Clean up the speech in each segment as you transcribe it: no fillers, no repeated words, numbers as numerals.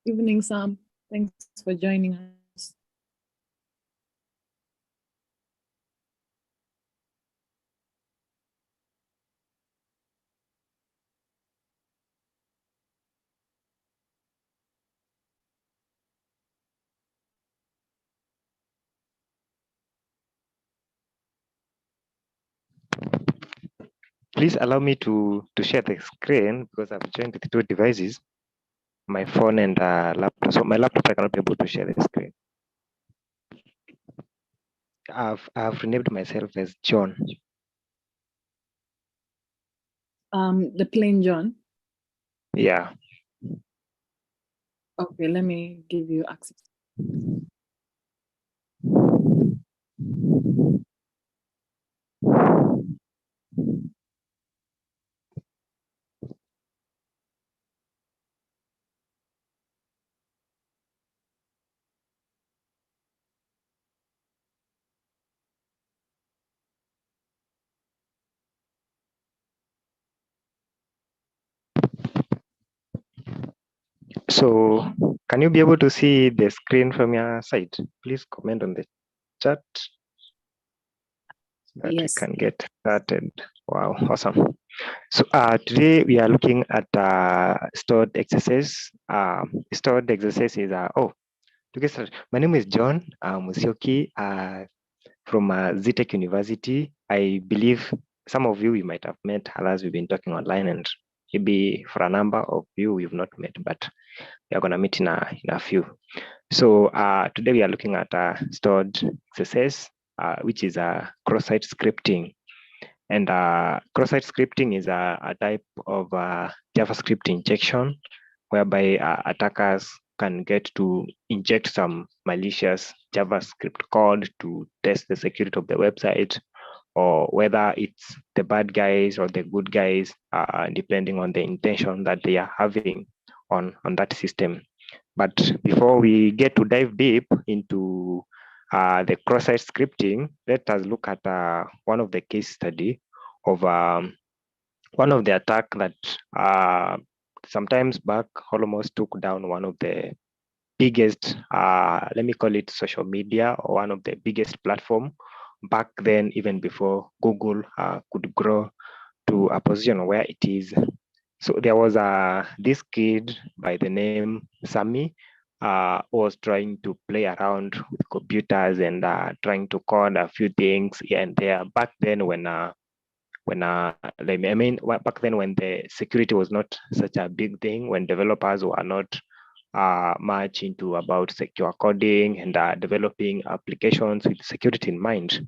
Evening, Sam. Thanks for joining us. Please allow me to share the screen because I've joined with two devices, my phone and laptop. So my laptop, I cannot be able to share the screen. I've renamed myself as John. The plain John. Yeah. Okay, let me give you access. So can you be able to see the screen from your side? Please comment on the chat so that Yes. we can get started. Wow, awesome. So today we are looking at stored XSS. Stored XSS is to get started. My name is John Musyoki from Zitech University. I believe some of you might have met, others we've been talking online, and maybe for a number of you we've not met, but we are going to meet in a few. So today we are looking at stored XSS, which is a cross-site scripting. And cross-site scripting is a type of JavaScript injection whereby attackers can get to inject some malicious JavaScript code to test the security of the website, or whether it's the bad guys or the good guys, depending on the intention that they are having on that system. But before we get to dive deep into the cross-site scripting, let us look at one of the case study of one of the attack that sometimes back almost took down one of the biggest, let me call it social media, or one of the biggest platform back then, even before Google could grow to a position where it is. So there was this kid by the name Sammy was trying to play around with computers and trying to code a few things here and there. Back then, back then when the security was not such a big thing, when developers were not much into about secure coding and developing applications with security in mind.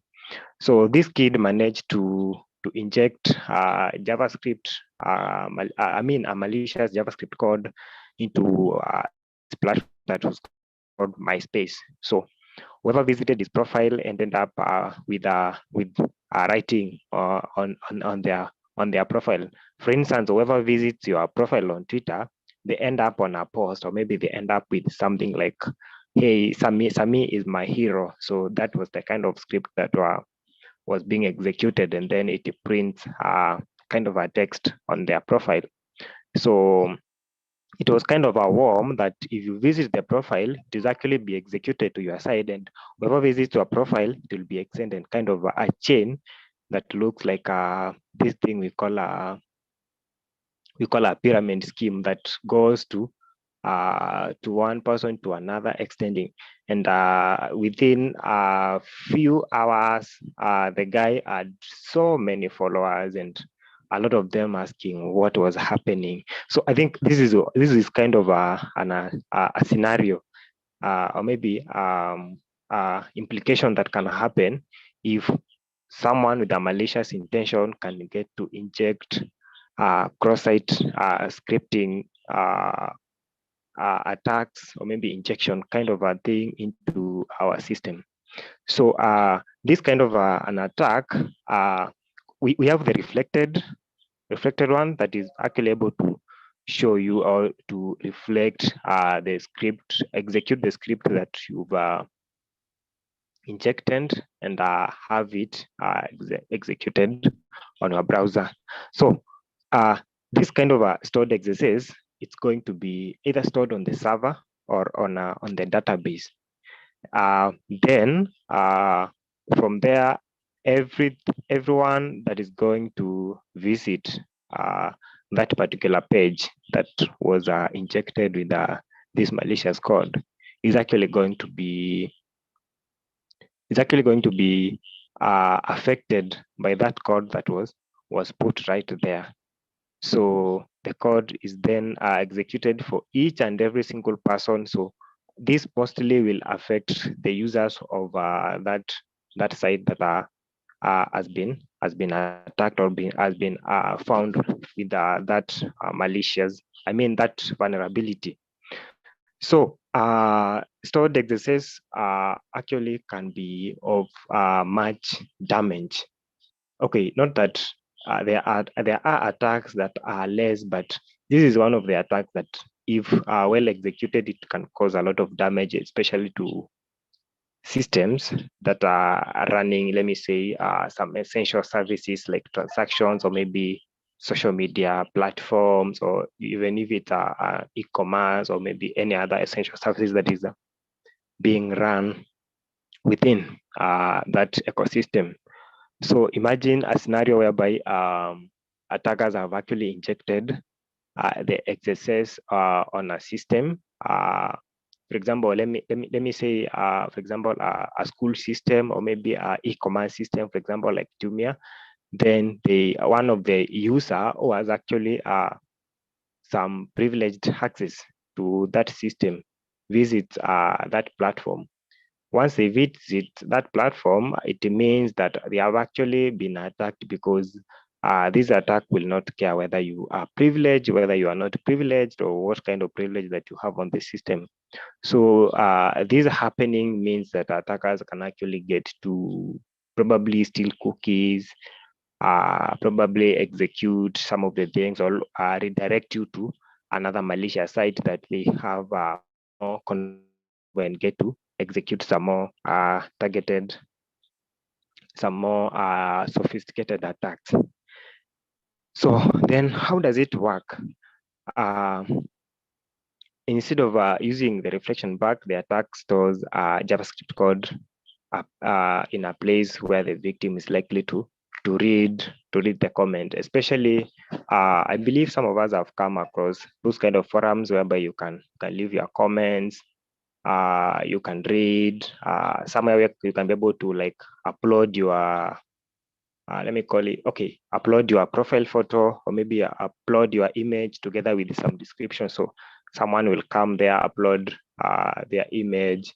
So this kid managed to inject JavaScript, a malicious JavaScript code into this platform that was called MySpace. So whoever visited his profile ended up with writing on their profile. For instance, whoever visits your profile on Twitter, they end up on a post, or maybe they end up with something like, "Hey, Sami is my hero." So that was the kind of script that was being executed, and then it prints kind of a text on their profile. So it was kind of a worm that if you visit the profile, it is actually be executed to your side, and whoever visits your profile, it will be extended kind of a chain that looks like this thing we call a pyramid scheme that goes to one person to another, extending. And within a few hours, the guy had so many followers, and a lot of them asking what was happening. So I think this is kind of a scenario, or maybe implication that can happen if someone with a malicious intention can get to inject cross-site scripting attacks, or maybe injection kind of a thing into our system. So this kind of an attack, we have the reflected one that is actually able to show you or to reflect the script, execute the script that you've injected, and have it executed on your browser. So this kind of stored XSS it's going to be either stored on the server or on the database. Then from there, everyone that is going to visit that particular page that was injected with this malicious code is actually going to be affected by that code that was put right there. So the code is then executed for each and every single person. So this mostly will affect the users of that site that has been attacked or has been found with that malicious, that vulnerability. So stored XSS actually can be of much damage. Okay, not that there are attacks that are less, but this is one of the attacks that, if well executed, it can cause a lot of damage, especially to systems that are running, let me say, some essential services like transactions or maybe social media platforms, or even if it's e-commerce or maybe any other essential services that is being run within that ecosystem. So imagine a scenario whereby attackers have actually injected the XSS on a system. For example, let me say, for example, a school system or maybe a e-commerce system, for example, like Jumia. Then one of the user was actually some privileged access to that system visits that platform. Once they visit that platform, it means that they have actually been attacked, because this attack will not care whether you are privileged, whether you are not privileged, or what kind of privilege that you have on the system. So this happening means that attackers can actually get to probably steal cookies, probably execute some of the things, or redirect you to another malicious site that they have more when get to execute some more targeted, some more sophisticated attacks. So then how does it work? Instead of using the reflection back, the attack stores JavaScript code in a place where the victim is likely to read the comment. Especially, I believe some of us have come across those kind of forums whereby you can leave your comments. You can read somewhere where you can be able to like upload your let me call it, okay, upload your profile photo, or maybe upload your image together with some description. So someone will come there, upload their image,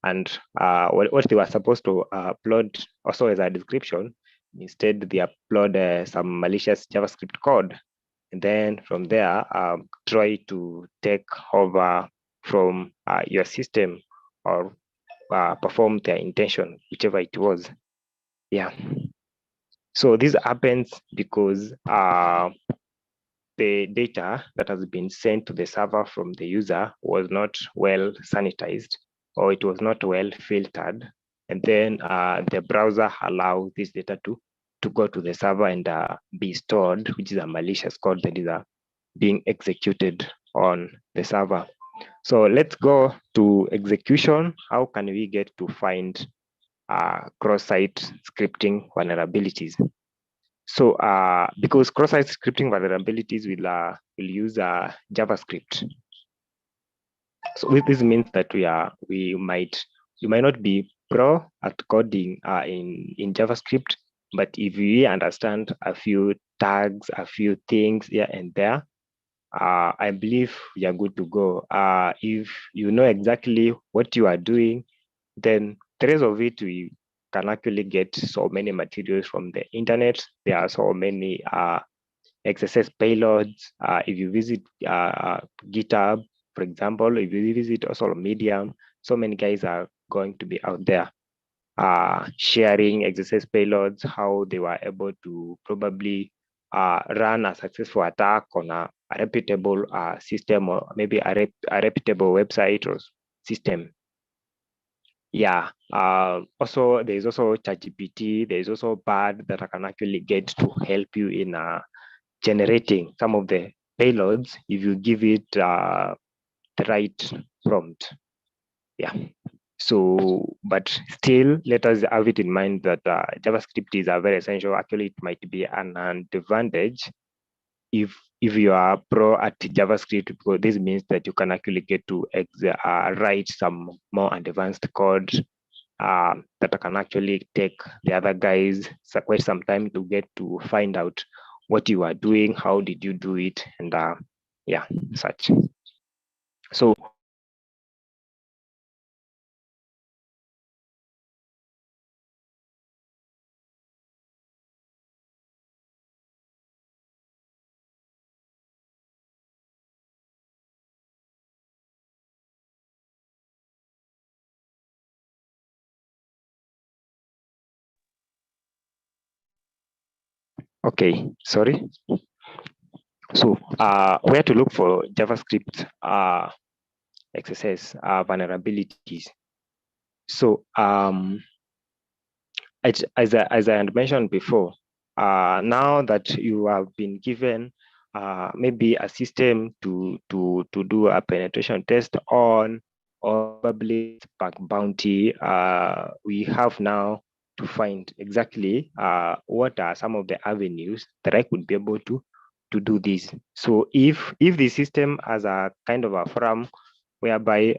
and what they were supposed to upload also as a description, instead they upload some malicious JavaScript code. And then from there, try to take over from your system, or perform their intention, whichever it was. Yeah. So this happens because the data that has been sent to the server from the user was not well sanitized, or it was not well filtered. And then the browser allows this data to go to the server and be stored, which is a malicious code that is being executed on the server. So let's go to execution. How can we get to find cross-site scripting vulnerabilities? So because cross-site scripting vulnerabilities will use JavaScript. So this means that we might not be pro at coding in JavaScript, but if we understand a few tags, a few things here and there, I believe we are good to go. If you know exactly what you are doing, then the rest of it, we can actually get so many materials from the internet. There are so many XSS payloads. If you visit GitHub, for example, if you visit also Medium, so many guys are going to be out there sharing XSS payloads, how they were able to probably run a successful attack on a reputable system, or maybe a reputable website or system. Yeah. Also, there is also ChatGPT. There is also Bard that I can actually get to help you in generating some of the payloads if you give it the right prompt. Yeah. So, but still, let us have it in mind that JavaScript is a very essential. Actually, it might be an advantage if you are pro at JavaScript, because this means that you can actually get to write some more advanced code that can actually take the other guys quite some time to get to find out what you are doing, how did you do it, and yeah, such. So okay, sorry. So where to look for JavaScript XSS vulnerabilities. So as I had mentioned before, now that you have been given maybe a system to do a penetration test on, or probably bug bounty, we have now to find exactly what are some of the avenues that I could be able to do this. So if the system has a kind of a forum whereby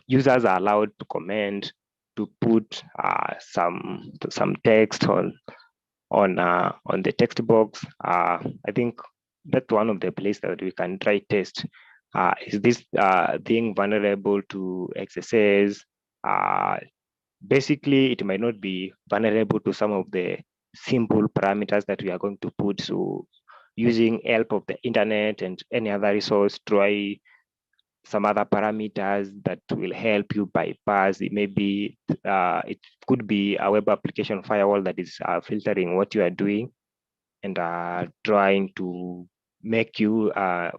users are allowed to comment, to put some text on the text box. I think that's one of the places that we can try test. Is this thing vulnerable to XSS? Basically, it might not be vulnerable to some of the simple parameters that we are going to put. So using help of the internet and any other resource, try some other parameters that will help you bypass. Maybe it could be a web application firewall that is filtering what you are doing and trying to make you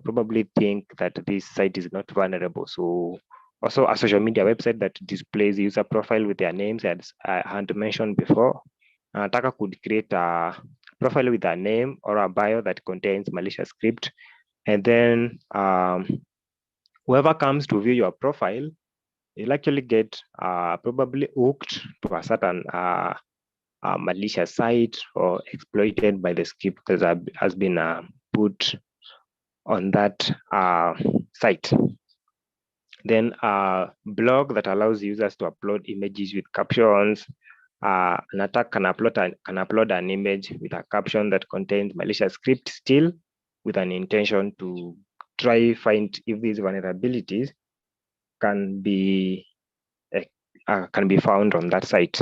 probably think that this site is not vulnerable. So also a social media website that displays user profile with their names, as I had mentioned before. Attacker could create a profile with a name or a bio that contains malicious script, and then whoever comes to view your profile, you'll actually get probably hooked to a certain malicious site or exploited by the script that has been put on that site. Then blog that allows users to upload images with captions. An attack can upload an image with a caption that contains malicious script, still with an intention to try find if these vulnerabilities can be found on that site.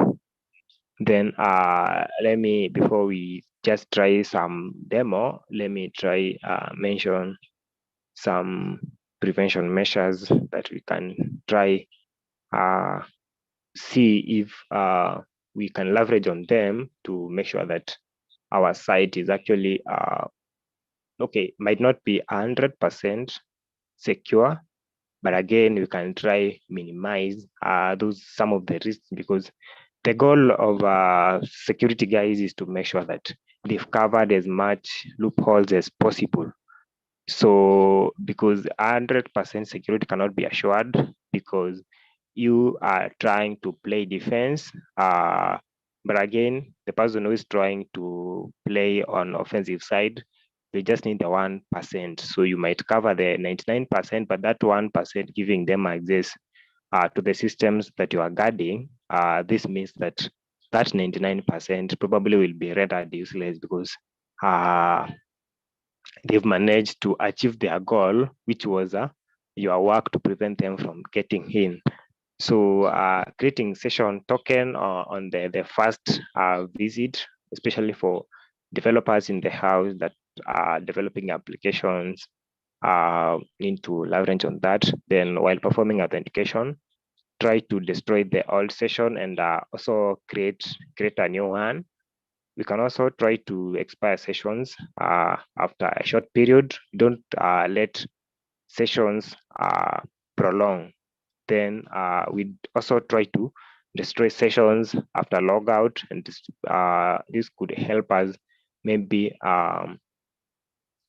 Then let me, before we just try some demo, let me try mention some prevention measures that we can try see if we can leverage on them to make sure that our site is actually okay, might not be 100% secure, but again, we can try minimize those some of the risks, because the goal of security guys is to make sure that they've covered as much loopholes as possible. So because 100% security cannot be assured, because you are trying to play defense, but again, the person who is trying to play on offensive side, they just need the 1%. So you might cover the 99%, but that 1% giving them access to the systems that you are guarding. This means that that 99% probably will be rendered useless, because they've managed to achieve their goal, which was your work to prevent them from getting in. So creating session token on the first visit, especially for developers in the house that are developing applications, need to leverage on that. Then while performing authentication, try to destroy the old session and also create a new one. We can also try to expire sessions after a short period. Don't let sessions prolong. Then we also try to destroy sessions after logout, and this could help us maybe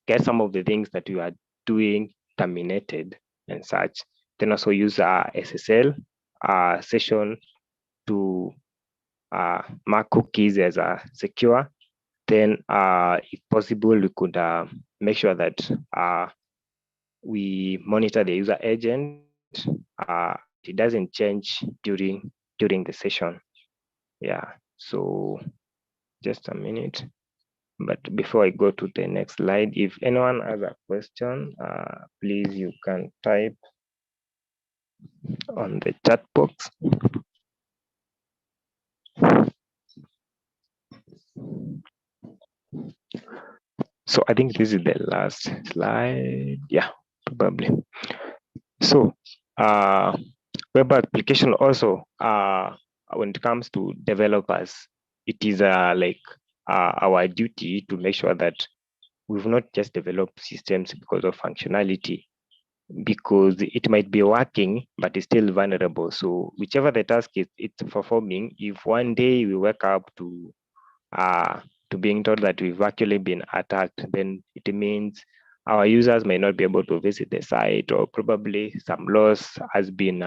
get some of the things that you are doing terminated and such. Then also use SSL session to mark cookies as secure. Then if possible, we could make sure that we monitor the user agent. It doesn't change during the session. Yeah, so just a minute. But before I go to the next slide, if anyone has a question, please you can type on the chat box. So I think this is the last slide. Yeah, probably. So web application also, when it comes to developers, it is like our duty to make sure that we've not just developed systems because of functionality, because it might be working, but it's still vulnerable. So whichever the task it's performing, if one day we wake up to being told that we've actually been attacked, then it means our users may not be able to visit the site, or probably some loss has been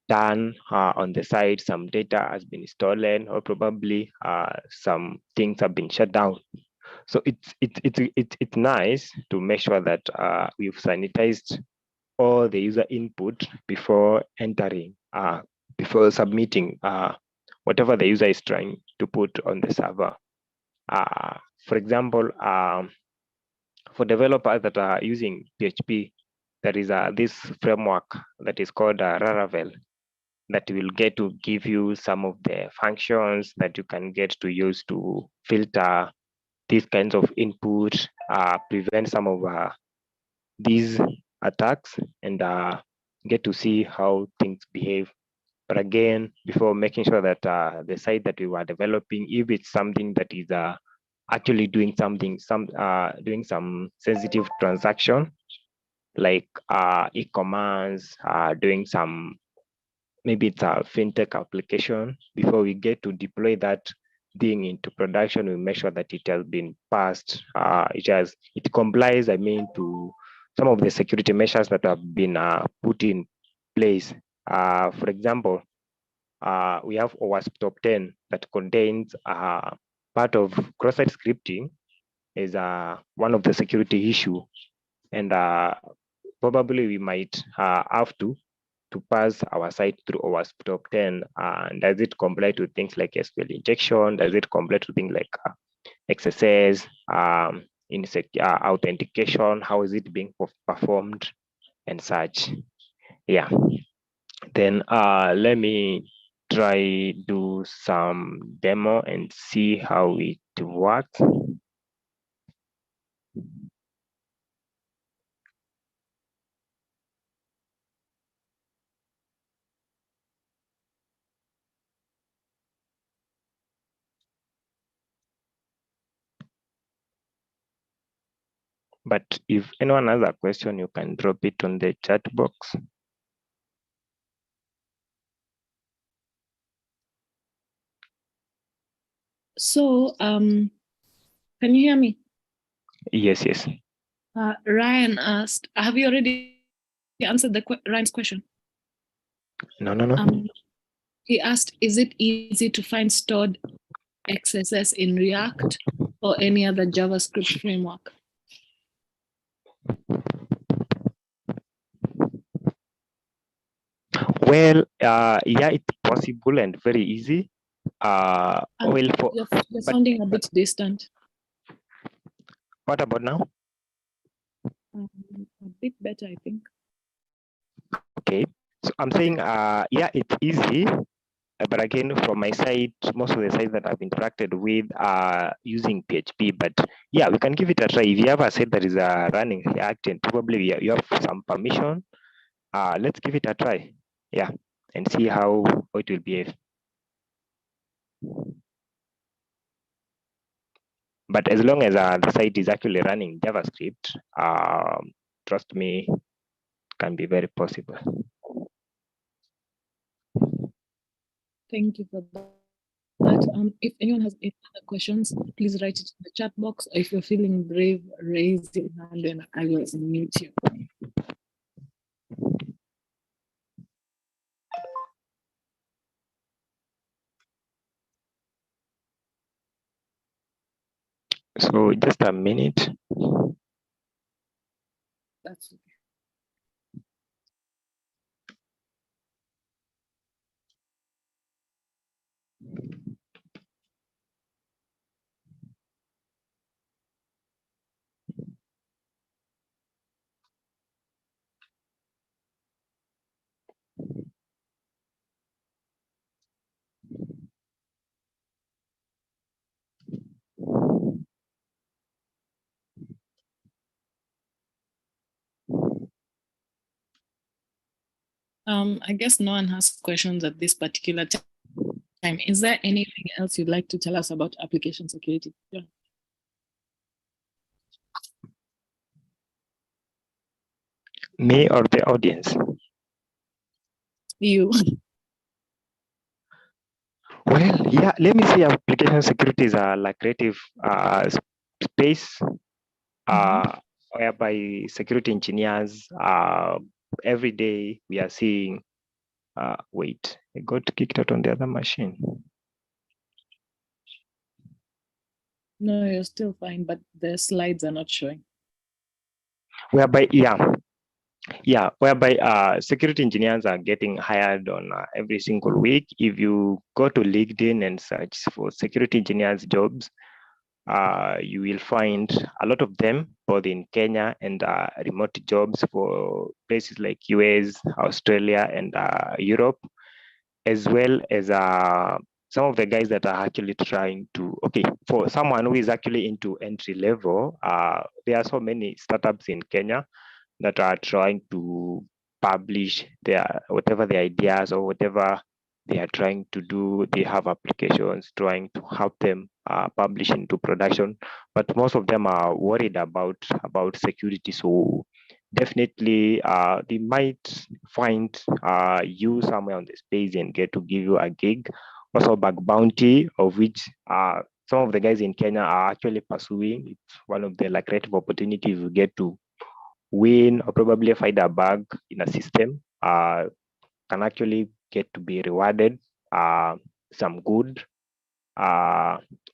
done on the site, some data has been stolen, or probably some things have been shut down. So it's nice to make sure that we've sanitized all the user input before entering, before submitting whatever the user is trying to put on the server. For example, for developers that are using PHP, there is this framework that is called Laravel that will get to give you some of the functions that you can get to use to filter these kinds of input, prevent some of these attacks, and get to see how things behave. But again, before making sure that the site that we were developing, if it's something that is actually doing something, doing some sensitive transaction, like e-commerce, doing some, maybe it's a fintech application, before we get to deploy that thing into production, we make sure that it has been passed. It complies, I mean, to some of the security measures that have been put in place. For example, we have OWASP Top 10 that contains part of cross-site scripting is one of the security issue, and probably we might have to pass our site through OWASP Top 10. Does it comply to things like SQL injection? Does it comply to things like XSS, authentication? How is it being performed and such? Yeah. Then let me try do some demo and see how it works. But if anyone has a question, you can drop it on the chat box. So, can you hear me? Yes, yes. Ryan asked, have you already answered Ryan's question? No. He asked, is it easy to find stored XSS in React or any other JavaScript framework? Well, yeah, it's possible and very easy. You're sounding a bit distant. What about now? A bit better, I think. Okay, so I'm saying, yeah, it's easy. But again, from my side, most of the sites that I've interacted with are using PHP. But yeah, we can give it a try. If you have a site that is running React and probably you have some permission, let's give it a try. Yeah, and see how it will behave. But as long as the site is actually running JavaScript, trust me, can be very possible. Thank you for that. that. If anyone has any other questions, please write it in the chat box. Or if you're feeling brave, raise your hand and I will unmute you. So just a minute. That's okay. I guess no one has questions at this particular time. Is there anything else you'd like to tell us about application security? Yeah. Me or the audience? You. Well, yeah, let me see. Application security is a lucrative space whereby security engineers every day we are seeing. Wait, I got kicked out on the other machine. No, you're still fine, but the slides are not showing. Whereby, whereby security engineers are getting hired on every single week. If you go to LinkedIn and search for security engineers jobs, you will find a lot of them both in Kenya and remote jobs for places like US, Australia, and Europe, as well as some of the guys that are actually trying to, okay, for someone who is actually into entry level, there are so many startups in Kenya that are trying to publish their whatever the ideas or whatever they are trying to do. They have applications trying to help them publish into production, but most of them are worried about security. So definitely they might find you somewhere on the space and get to give you a gig, also bug bounty, of which some of the guys in Kenya are actually pursuing. It's one of the lucrative opportunities you get to win or probably find a bug in a system, can actually get to be rewarded some good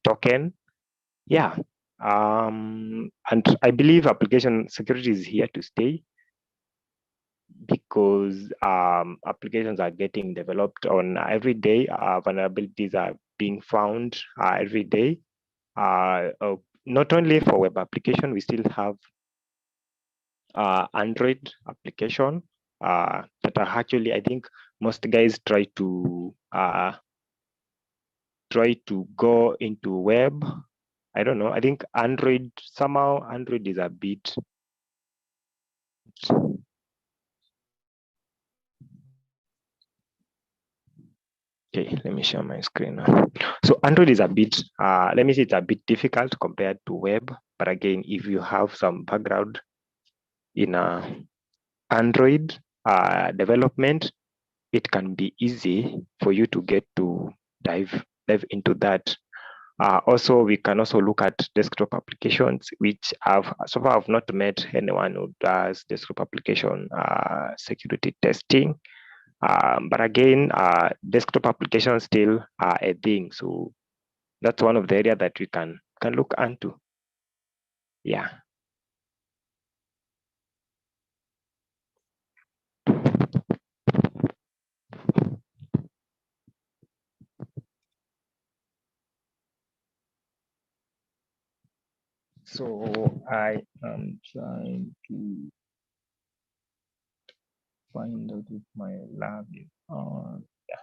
token. Yeah. And I believe application security is here to stay because applications are getting developed on every day. Vulnerabilities are being found every day. Not only for web application, we still have Android application that are actually, I think most guys try to go into web. I don't know. I think Android is a bit. Okay, let me share my screen now. So Android is a bit, let me say it's a bit difficult compared to web. But again, if you have some background in Android development, it can be easy for you to get to dive into that. Also, we can also look at desktop applications, which so far I've not met anyone who does desktop application security testing. But again, desktop applications still are a thing. So that's one of the areas that we can look into. Yeah. So I am trying to find out if my lab is on. Yeah.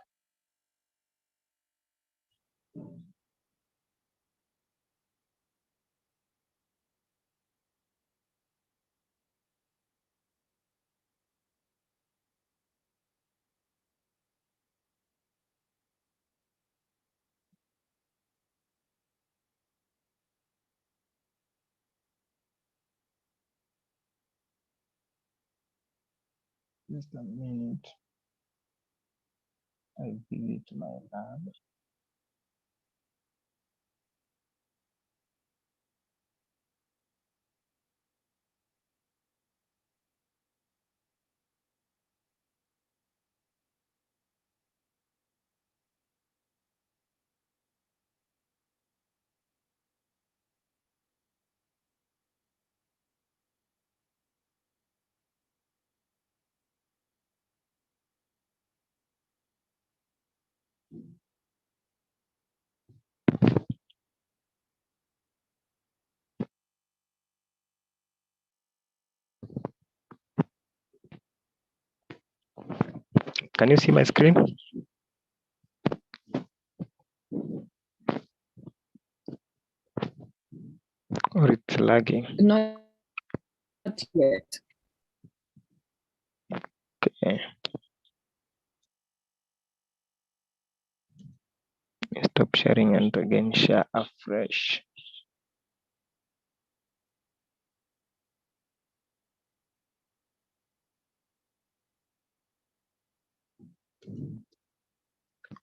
Just a minute. I visit my lab. Can you see my screen? Or it's lagging? Not yet. Okay. Stop sharing and again share afresh.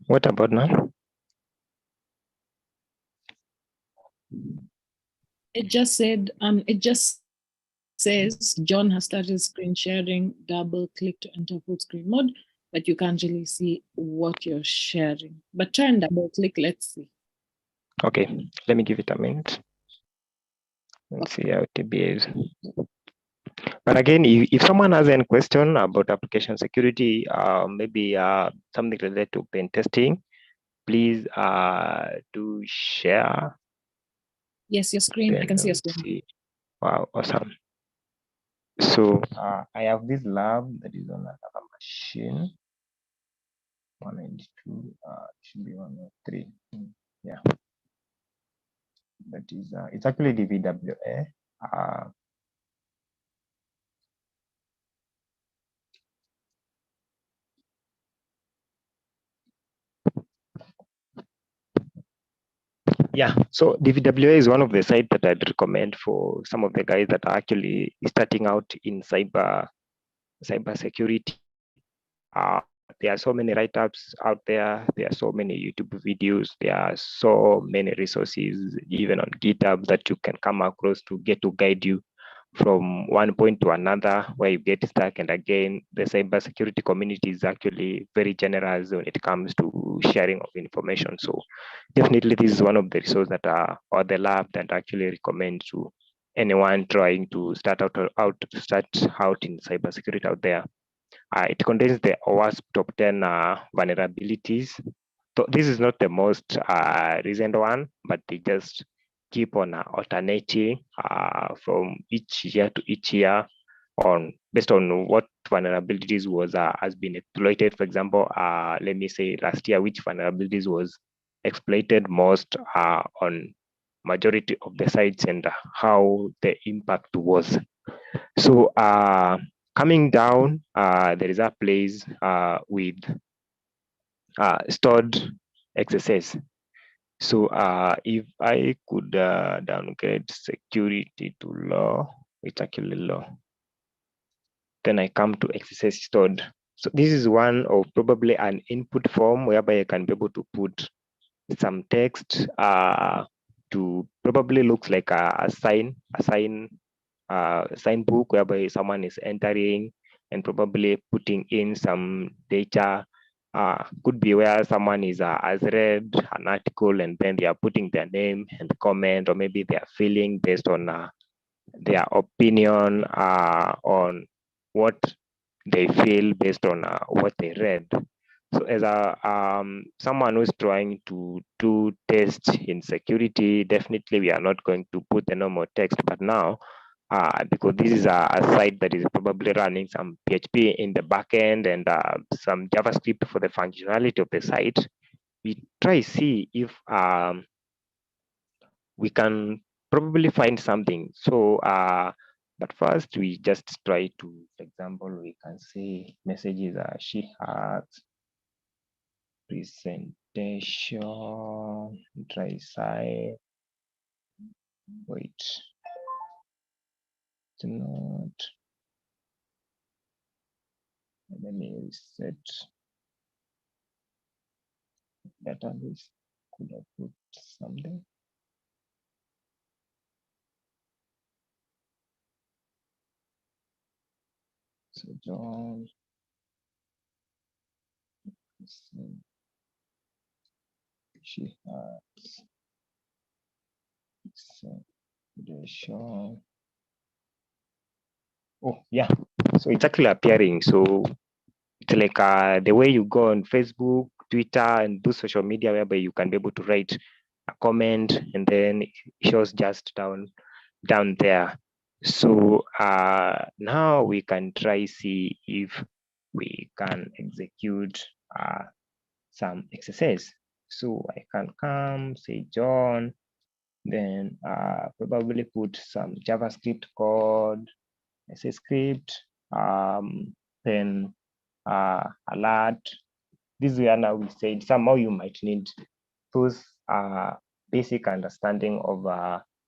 What about now? It just says John has started screen sharing. Double click to enter full screen mode, but you can't really see what you're sharing. But try and double click. Let's see. Okay, let me give it a minute and see how it behaves. But again, if someone has any question about application security, maybe something related to pen testing, please do share. Yes, your screen. I can see your screen. See. Wow, awesome. So I have this lab that is on another machine. 192 should be 103. Yeah, that is it's actually the VWA. Yeah, so DVWA is one of the sites that I'd recommend for some of the guys that are actually starting out in cyber security. There are so many write-ups out there. There are so many YouTube videos. There are so many resources, even on GitHub, that you can come across to guide you from one point to another where you get stuck. And again, the cybersecurity community is actually very generous when it comes to sharing of information. So definitely this is one of the resources that are, or the lab that I actually recommend to anyone trying to start out in cybersecurity out there. It contains the OWASP top 10 vulnerabilities. So this is not the most recent one, but they just keep on alternating from each year to each year on based on what vulnerabilities was has been exploited. For example, let me say last year, which vulnerabilities was exploited most on majority of the sites and how the impact was. So coming down, there is a place with stored XSS. So if I could downgrade security to low, it's actually low. Then I come to XSS stored. So this is one of probably an input form whereby I can be able to put some text to probably looks like a sign book whereby someone is entering and probably putting in some data. Could be where someone has read an article and then they are putting their name and comment, or maybe they are feeling based on their opinion on what they feel based on what they read. So as a someone who's trying to do tests in security, definitely we are not going to put the normal text, but now because this is a site that is probably running some PHP in the backend and some JavaScript for the functionality of the site, we try see if we can probably find something. So, but first we just try to, for example, we can say messages she has presentation, try side, wait, it's not, let me reset database, could I put something? So John, she has presentation. Oh yeah, so it's actually appearing. So it's like the way you go on Facebook, Twitter, and do social media, whereby you can be able to write a comment and then it shows just down there. So now we can try see if we can execute some XSS. So I can come, say John, then probably put some JavaScript code, say script, then alert. This is where now we said somehow you might need those basic understanding of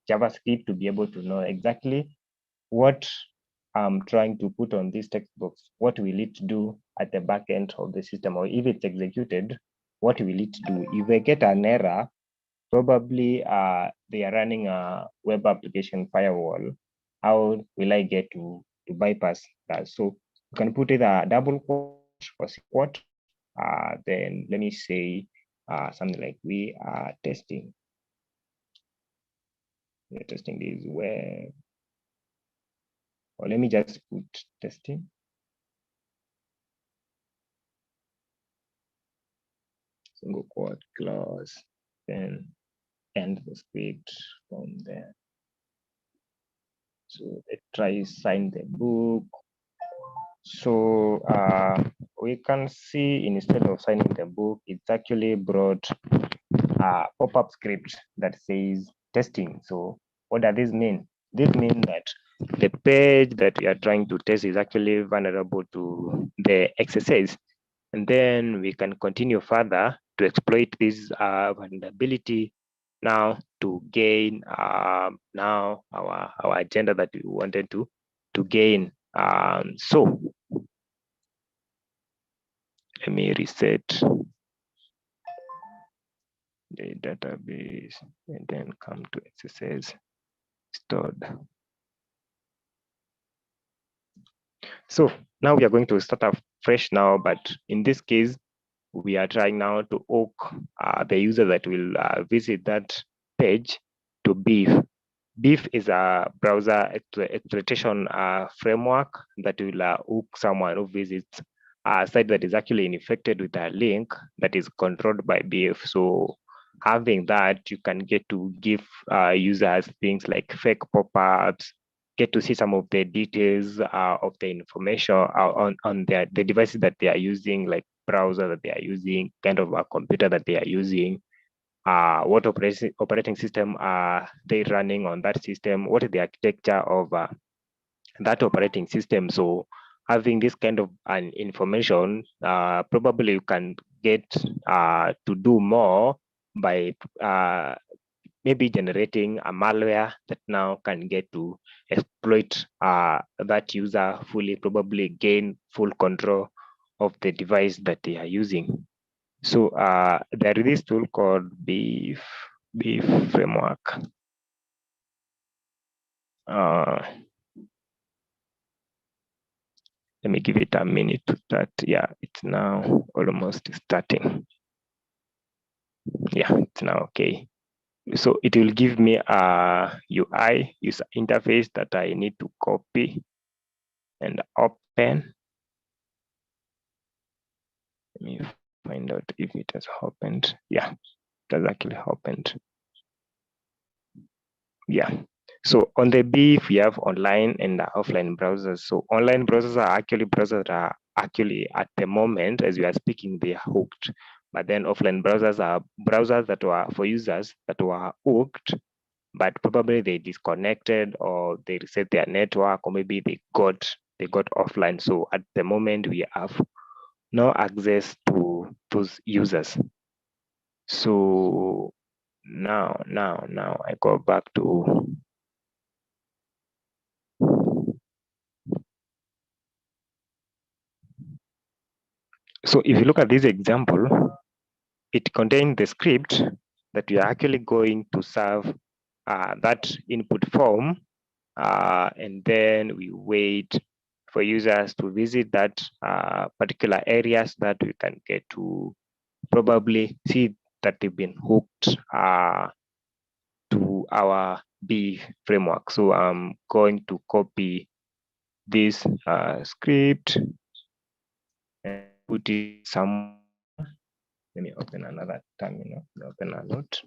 JavaScript to be able to know exactly what I'm trying to put on this text box. What will it do at the back end of the system? Or if it's executed, what will it do? If I get an error, probably they are running a web application firewall. How will I get to bypass that? So you can put either a double quote or single quote. Then let me say something like we are testing. We're testing this web. Or let me just put testing. Single quote, close, then end the script from there. So let's try sign the book. So we can see instead of signing the book, it's actually brought a pop-up script that says testing. So what does this mean? This means that the page that we are trying to test is actually vulnerable to the XSS. And then we can continue further to exploit this vulnerability now to gain now our agenda that we wanted to gain. So let me reset the database and then come to XSS stored. So now we are going to start off fresh now, but in this case, we are trying now to hook the user that will visit that page to Beef. Beef is a browser exploitation framework that will hook someone who visits a site that is actually infected with a link that is controlled by Beef. So having that, you can get to give users things like fake pop-ups, get to see some of the details of the information on the devices that they are using, like browser that they are using, kind of a computer that they are using, what operating system are they running on that system, what is the architecture of that operating system. So having this kind of an information, probably you can get to do more by maybe generating a malware that now can get to exploit that user fully, probably gain full control of the device that they are using. So there is this tool called Beef framework. Let me give it a minute to start. Yeah, it's now almost starting. Yeah, it's now okay. So it will give me a UI user interface that I need to copy and open. Let me find out if it has opened. Yeah, it has actually opened. Yeah. So on the Beef, we have online and offline browsers. So online browsers are actually browsers that are actually at the moment, as we are speaking, they are hooked. But then offline browsers are browsers that were for users that were hooked, but probably they disconnected or they reset their network, or maybe they got offline. So at the moment, we have no access to those users. So now I go back to so if you look at this example, it contains the script that we are actually going to serve that input form, and then we wait for users to visit that particular areas that we can get to probably see that they've been hooked to our B framework. So I'm going to copy this script and put it somewhere. Let me open another terminal, open a note.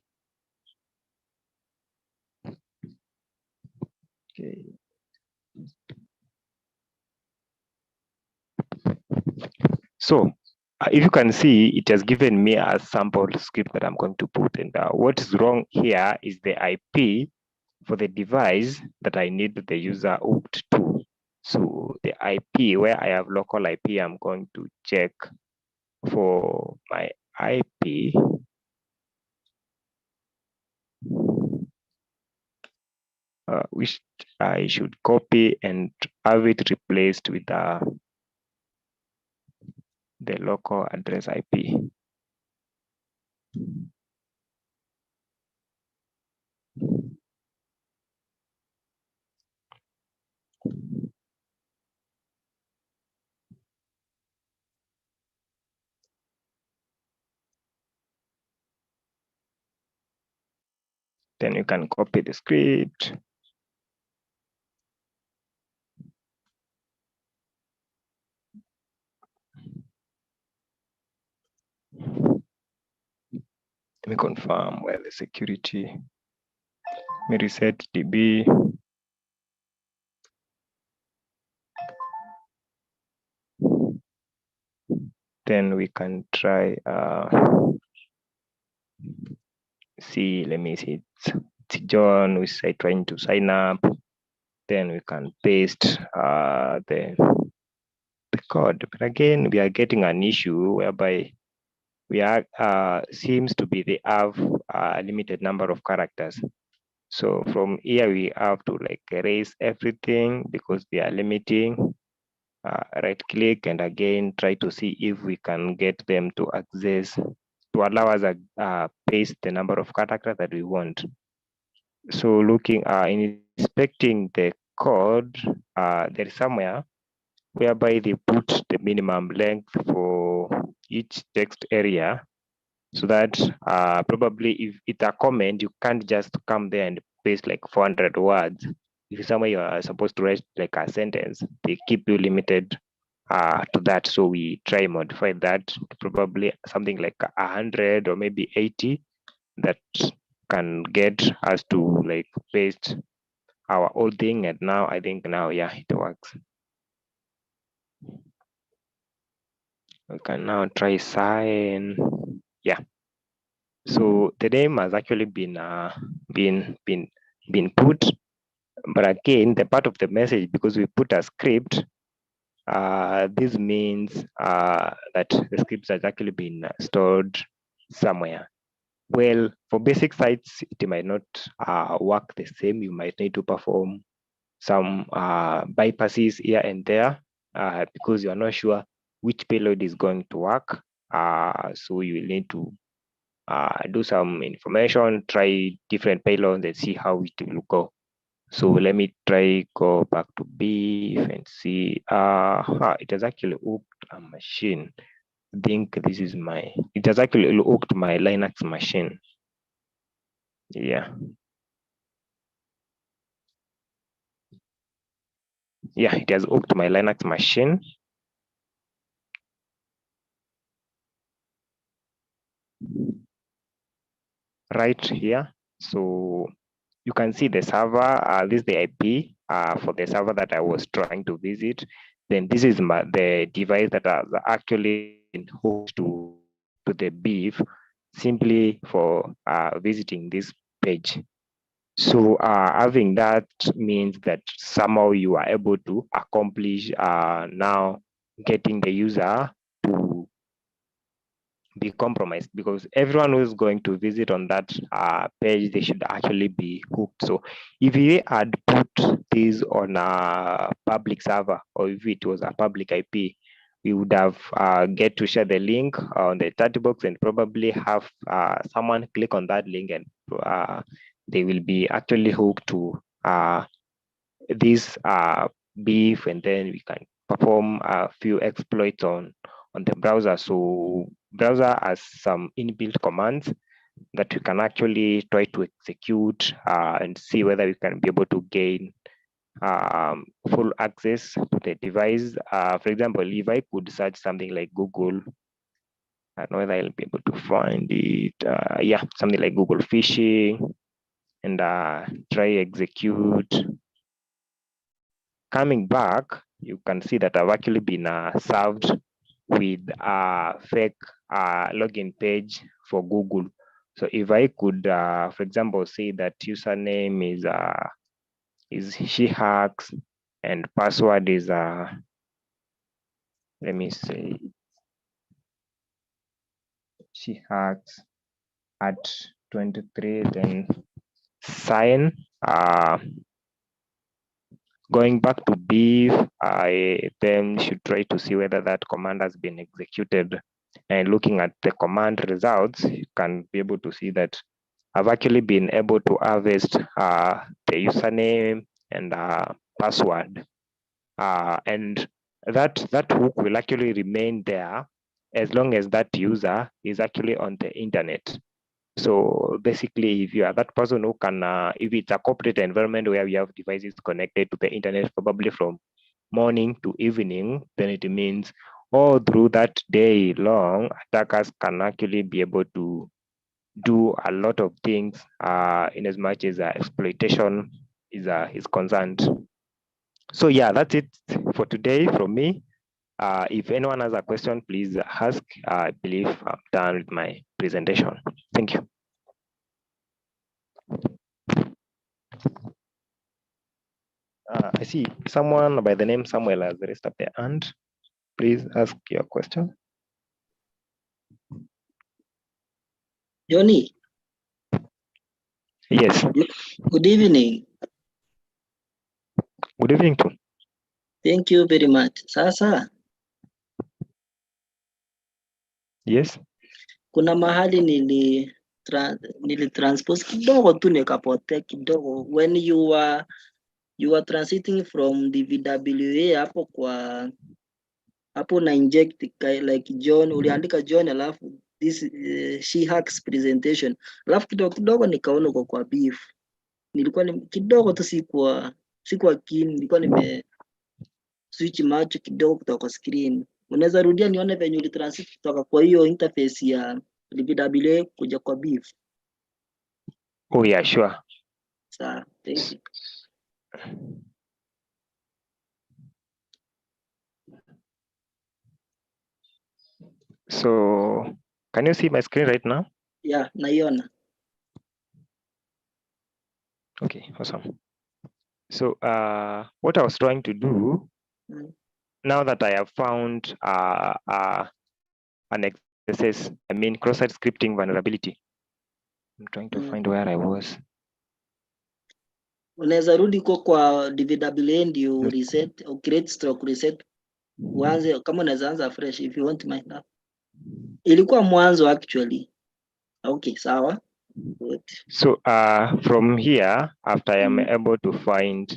Okay. So if you can see, it has given me a sample script that I'm going to put. And what is wrong here is the IP for the device that I need the user hooked to. So the IP, where I have local IP, I'm going to check for my IP. Which I should copy and have it replaced with the local address IP. Then you can copy the script. Let me confirm where the security. Let me reset DB. Then we can try see, let me see, it's John who's trying to sign up. Then we can paste the code. But again, we are getting an issue whereby we are seems to be they have a limited number of characters. So from here we have to like erase everything because they are limiting. Right click and again try to see if we can get them to access to allow us paste the number of characters that we want. So looking inspecting the code, there is somewhere whereby they put the minimum length for each text area, so that probably if it's a comment, you can't just come there and paste like 400 words. If somewhere you are supposed to write like a sentence, they keep you limited to that. So we try modify that to probably something like 100 or maybe 80 that can get us to like paste our old thing. And now I think now, yeah, it works. We can now try sign. Yeah. So the name has actually been put, but again, the part of the message, because we put a script, this means that the script has actually been stored somewhere. Well, for basic sites, it might not work the same. You might need to perform some bypasses here and there because you're not sure which payload is going to work. So you will need to do some information, try different payloads and see how it will go. So let me try go back to beef and see. It has actually hooked a machine. I think this is it has actually hooked my Linux machine. Yeah. Yeah, it has hooked my Linux machine. Right here. So you can see the server. This is the IP for the server that I was trying to visit. Then this is the device that has actually been hooked to the beef simply for visiting this page. So having that means that somehow you are able to accomplish now getting the user to be compromised, because everyone who's going to visit on that page, they should actually be hooked. So if we had put this on a public server, or if it was a public IP, we would have get to share the link on the chat box and probably have someone click on that link and they will be actually hooked to this beef, and then we can perform a few exploits on the browser. So browser has some inbuilt commands that you can actually try to execute and see whether you can be able to gain full access to the device. For example, if I could search something like Google, I don't know whether I'll be able to find it. Yeah, something like Google phishing, and try execute. Coming back, you can see that I've actually been served with a fake login page for Google. So if I could, for example, say that username is shehacks and password is let me say shehacks at 23, then sign. Going back to beef, I then should try to see whether that command has been executed. And looking at the command results, you can be able to see that I've actually been able to harvest the username and password. And that hook will actually remain there as long as that user is actually on the internet. So basically, if you are that person who can, if it's a corporate environment where we have devices connected to the internet, probably from morning to evening, then it means all through that day long, attackers can actually be able to do a lot of things in as much as exploitation is concerned. So yeah, that's it for today from me. If anyone has a question, please ask. I believe I'm done with my presentation. Thank you. I see someone by the name Samuel has raised up their hand. Please ask your question. Johnny. Yes. Good evening. Good evening too. Thank you very much. Sasa. Yes. Kuna mahali nilitranspose kidogo tu nikapotea kidogo. When you were transiting from the VWA hapo na inject like John, uliandika John alafu this she hacks presentation. Alafu kidogo nikaona uko kwa beef. Nilikuwa kidogo tu sikuwa keen, nilikuwa nime switch macho kidogo kutoka kwa screen. Unaweza rudia nione venye ulitransit kutoka kwa hiyo interface ya VWA kuja kwa beef? Oh yeah, sure. Sawa, thank you. So can you see my screen right now? Yeah, naiona. Okay, awesome. So what I was trying to do, now that I have found an XSS, I mean cross-site scripting vulnerability. I'm trying to find where I was. Unaweza rudi kwa DVWA ndio reset au create stroke reset. Uanze kama unaweza anza fresh if you want my help. Ilikuwa mwanzo actually. Okay, sawa. Good. So from here, after I am able to find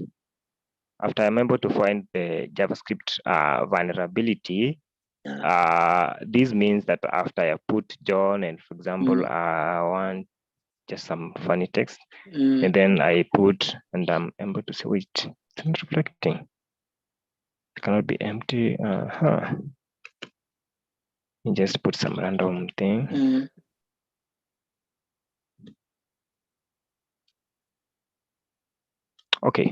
the JavaScript vulnerability, this means that after I put John and, for example, I want just some funny text, and then I put, and I'm able to say, wait, it's not reflecting. It cannot be empty. You just put some random thing. Okay.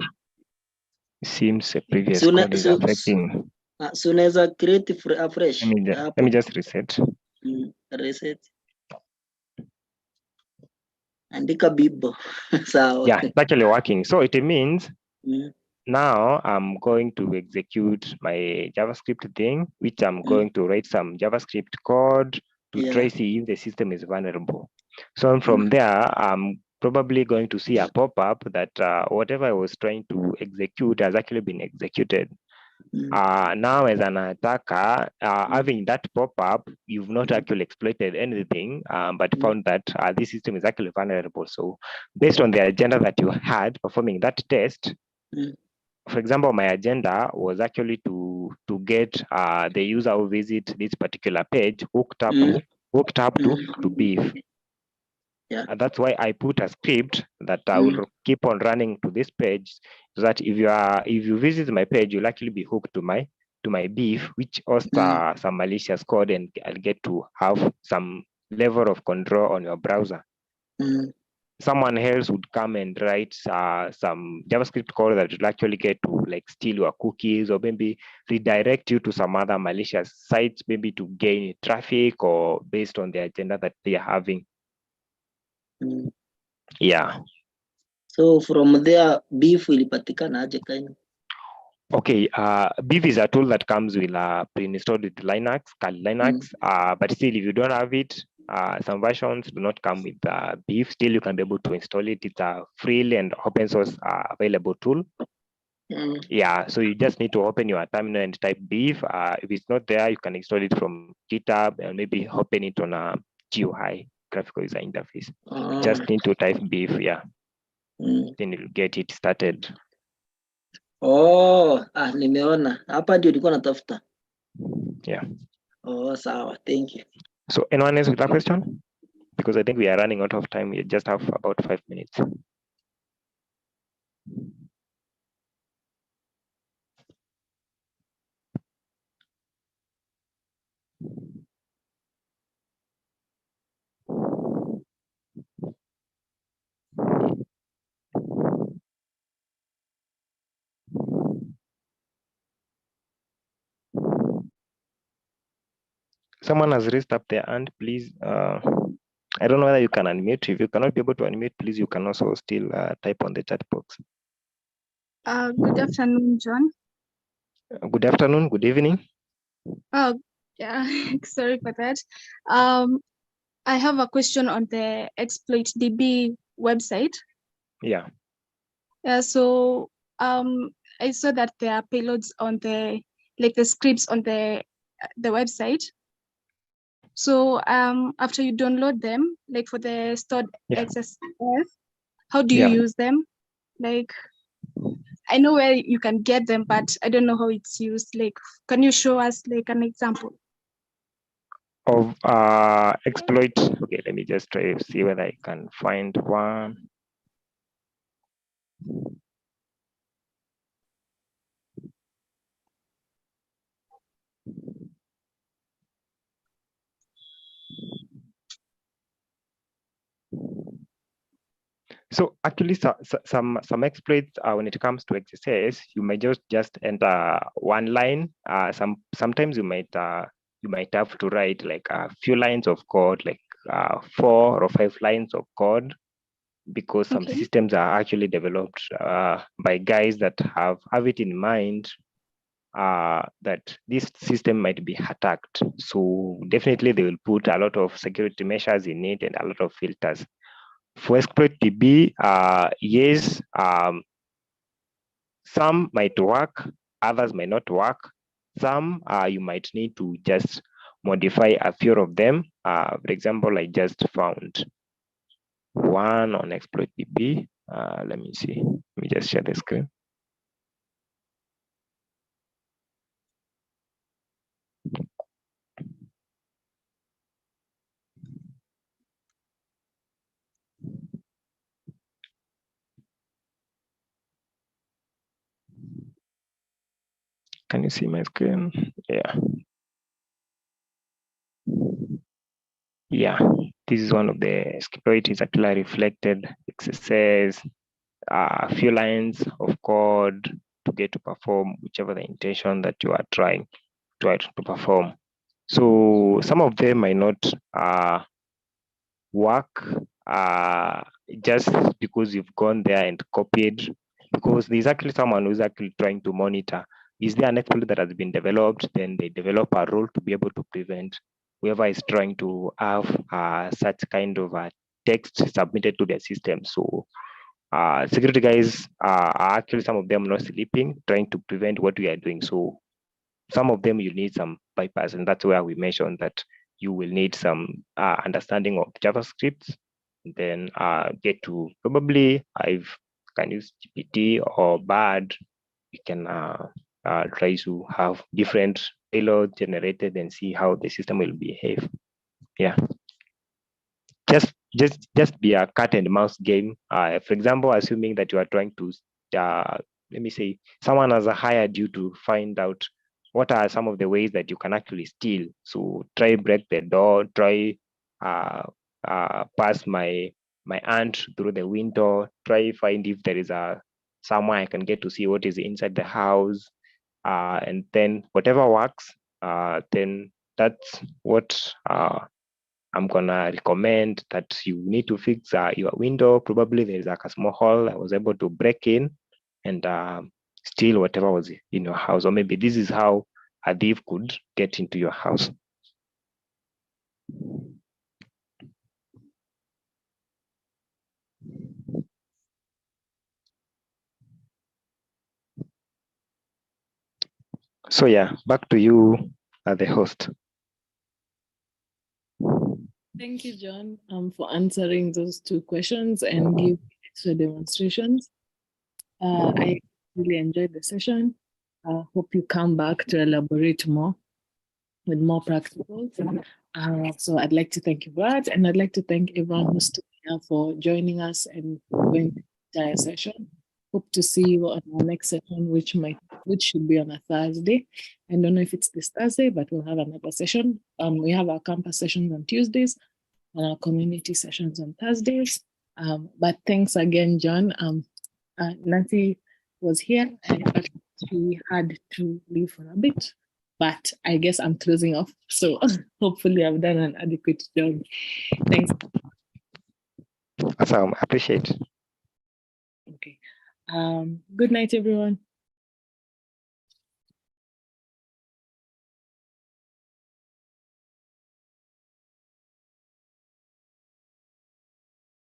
It seems a previous code is affecting. So unaweza create afresh. Let me just reset. Reset. Andika bibo. Sawa. Yeah, it's actually working. So it means now I'm going to execute my JavaScript thing, which I'm going to write some JavaScript code to try see if the system is vulnerable. So from there, I'm probably going to see a pop-up that whatever I was trying to execute has actually been executed. Now as an attacker, having that pop-up, you've not actually exploited anything, but found that this system is actually vulnerable. So based on the agenda that you had performing that test, for example, my agenda was actually to get the user who visit this particular page hooked up to beef. Yeah. And that's why I put a script that I will keep on running to this page, so that if you visit my page, you'll actually be hooked to my beef, which hosts some malicious code, and I'll get to have some level of control on your browser. someone else would come and write some JavaScript code that will actually get to like steal your cookies or maybe redirect you to some other malicious sites, maybe to gain traffic or based on the agenda that they are having. Yeah. So from there, beef ilipatikana aje kind? Okay, Beef is a tool that comes with pre-installed with Linux, Kali Linux. But still, if you don't have it, some versions do not come with Beef. Still, you can be able to install it. It's a free and open source available tool. Yeah, so you just need to open your terminal and type Beef. If it's not there, you can install it from GitHub and maybe open it on a GUI, graphical user interface. Just need to type Beef, yeah. Then you'll get it started. Nimeona hapa ndio nilikuwa natafuta. Yeah. Sawa, thank you. So anyone else with a question? Because I think we are running out of time. We just have about 5 minutes. Someone has raised up their hand, please. I don't know whether you can unmute. If you cannot be able to unmute, please, you can also still type on the chat box. Good afternoon, John. Good afternoon, good evening. Oh, yeah, sorry for that. I have a question on the ExploitDB website. Yeah. So I saw that there are payloads on the scripts on the website. So after you download them, like for the stored XSS, how do you use them? Like, I know where you can get them, but I don't know how it's used. Like, can you show us like an example of exploit? Okay, let me just try to see whether I can find one. So actually, some exploits when it comes to XSS, you might just enter one line. Sometimes you might have to write like a few lines of code, like 4 or 5 lines of code, because some systems are actually developed by guys that have it in mind that this system might be attacked. So definitely they will put a lot of security measures in it and a lot of filters. For ExploitDB, yes, some might work, others might not work. Some you might need to just modify a few of them. For example, I just found one on ExploitDB. Let me see. Let me just share the screen. Can you see my screen? Yeah. Yeah, this is one of the exploit is actually reflected XSS, a few lines of code to get to perform whichever the intention that you are trying to perform. So some of them might not work just because you've gone there and copied, because there's actually someone who's actually trying to monitor, is there an exploit that has been developed? Then they develop a rule to be able to prevent whoever is trying to have such kind of text submitted to their system. So security guys are actually, some of them not sleeping, trying to prevent what we are doing. So some of them you need some bypass, and that's where we mentioned that you will need some understanding of JavaScript. Then get to probably I've can use GPT or BARD. We can try to have different payloads generated and see how the system will behave. Yeah, just be a cat and mouse game. For example, assuming that you are trying to let me say someone has hired you to find out what are some of the ways that you can actually steal. So try break the door, try pass my my aunt through the window, try find if there is somewhere I can get to see what is inside the house, and then whatever works, then that's what I'm gonna recommend, that you need to fix your window. Probably there is like a small hole I was able to break in and steal whatever was in your house, or maybe this is how a thief could get into your house. So yeah, back to you, the host. Thank you, John, for answering those two questions and giving extra demonstrations. I really enjoyed the session. I hope you come back to elaborate more with more practicals. So I'd like to thank you for that, and I'd like to thank everyone who's still here for joining us and going through the entire session. Hope to see you on our next session, which should be on a Thursday. I don't know if it's this Thursday, but we'll have another session. We have our campus sessions on Tuesdays and our community sessions on Thursdays. But thanks again, John. Nancy was here, but she had to leave for a bit. But I guess I'm closing off. So hopefully I've done an adequate job. Thanks. Awesome. Appreciate. Okay. Good night, everyone.